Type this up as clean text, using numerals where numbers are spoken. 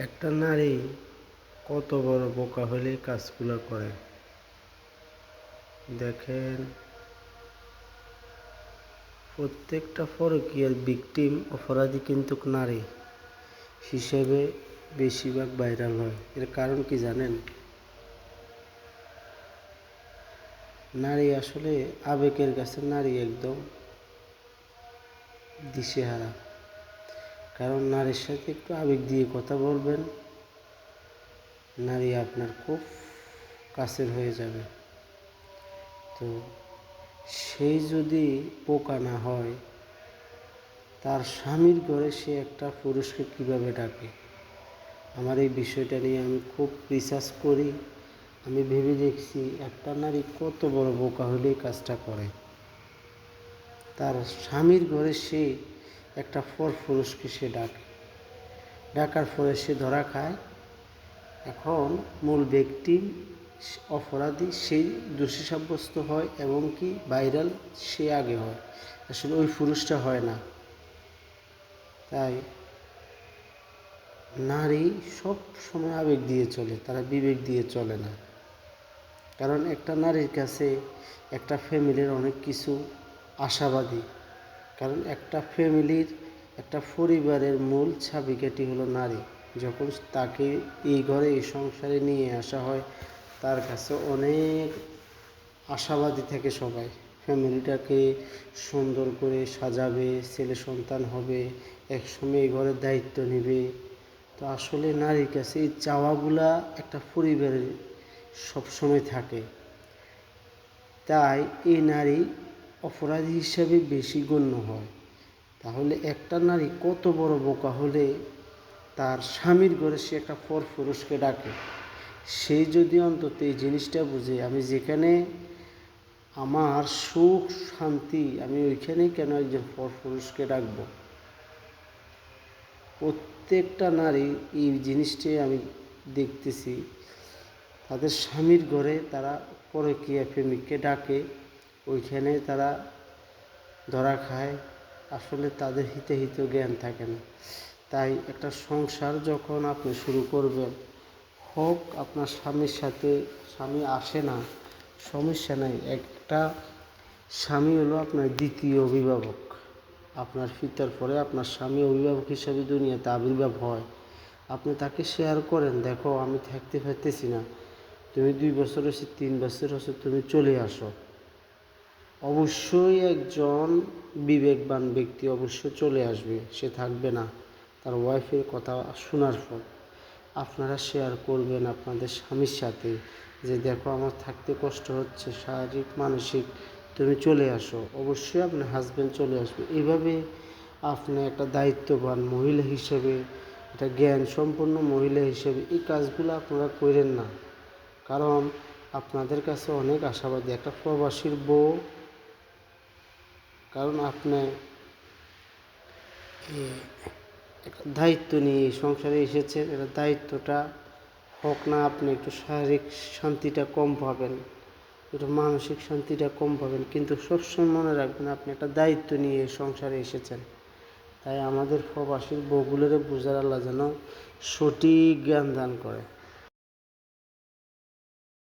একটা নারী কত বড় বোকা হলে কাজগুলো করে দেখেন। প্রত্যেকটা পরকীয়ার ভিকটিম অপরাধী কিন্তু নারী হিসেবে বেশিরভাগ ভাইরাল হয়। এর কারণ কি জানেন? নারী আসলে আবেগের কাছে নারী একদম দিশেহারা। কারণ নারীর সাথে একটু আবেগ দিয়ে কথা বলবেন, নারী আপনার খুব কাছের হয়ে যাবে। তো সেই যদি পোকা না হয়, তার স্বামীর ঘরে সে একটা পুরুষকে কীভাবে ডাকে? আমার এই বিষয়টা নিয়ে আমি খুব রিসার্চ করি। আমি ভেবে দেখছি একটা নারী কত বড় বোকা হলে কাজটা করে। তার স্বামীর ঘরে সে একটা পুরুষকে সে ডাকার পরে সে ধরা খায়। এখন মূল ব্যক্তি অপরাধী সেই দোষী সাব্যস্ত হয় এবং কি ভাইরাল সে আগে হয়, আসলে ওই পুরুষটা হয় না। তাই নারী সব সময় আবেগ দিয়ে চলে, তারা বিবেক দিয়ে চলে না। কারণ একটা নারীর কাছে একটা ফ্যামিলির অনেক কিছু আশাবাদী। কারণ একটা ফ্যামিলির, একটা পরিবারের মূল চাবিকাঠি হলো নারী। যখন তাকে এই ঘরে এই সংসারে নিয়ে আসা হয়, তার কাছে অনেক আশাবাদী থাকে সবাই। ফ্যামিলিটাকে সুন্দর করে সাজাবে, ছেলে সন্তান হবে, একসময় এই ঘরের দায়িত্ব নেবে। তো আসলে নারীর কাছে এই চাওয়াগুলা একটা পরিবারে সবসময় থাকে। তাই এই নারী অপরাধী হিসাবে বেশি গণ্য হয়। তাহলে একটা নারী কত বড় বোকা হলে তার স্বামীর ঘরে সে একটা পুরুষকে ডাকে? সেই যদি অন্তত এই জিনিসটা বুঝে, আমি যেখানে আমার সুখ শান্তি, আমি ওইখানেই কেন একজন পুরুষকে ডাকবো? প্রত্যেকটা নারী এই জিনিসটাই আমি দেখতেছি, তাদের স্বামীর ঘরে তারা পরকীয়া প্রেমিককে ডাকে, ওইখানে তারা ধরা খায়। আসলে তাদের হিতে জ্ঞান থাকে না। তাই একটা সংসার যখন আপনি শুরু করবেন, হোক আপনার স্বামীর সাথে, স্বামী আসে না সমস্যা নাই, একটা স্বামী হলো আপনার দ্বিতীয় অভিভাবক। আপনার পিতার পরে আপনার স্বামী অভিভাবক হিসাবে দুনিয়াতে আবির্ভাব হয়। আপনি তাকে শেয়ার করেন, দেখো আমি থাকতে পারতেছি না, তুমি 2 বছর হয়েছে, 3 বছর হয়েছে, তুমি চলে আসো। অবশ্যই একজন বিবেকবান ব্যক্তি অবশ্যই চলে আসবে, সে থাকবে না। তার ওয়াইফের কথা শোনার পর আপনারা শেয়ার করবেন আপনাদের স্বামীর সাথে, যে দেখো আমার থাকতে কষ্ট হচ্ছে, শারীরিক মানসিক, তুমি চলে আসো। অবশ্যই আপনার হাজব্যান্ড চলে আসবে। এইভাবে আপনি একটা দায়িত্ববান মহিলা হিসেবে, একটা জ্ঞান সম্পন্ন মহিলা হিসেবে এই কাজগুলো আপনারা করেন না। কারণ আপনাদের কাছে অনেক আশাবাদী একটা প্রবাসীর বউ। কারণ আপনি একটা দায়িত্ব নিয়ে সংসারে এসেছেন, এটা দায়িত্বটা হোক না, আপনি একটু শারীরিক শান্তিটা কম পাবেন, একটু মানসিক শান্তিটা কম পাবেন, কিন্তু সবসময় মনে রাখবেন আপনি একটা দায়িত্ব নিয়ে সংসারে এসেছেন। তাই আমাদের প্রবাসীর বউগুলোরে বোঝার আল্লাহ যেন সঠিক জ্ঞান দান করে।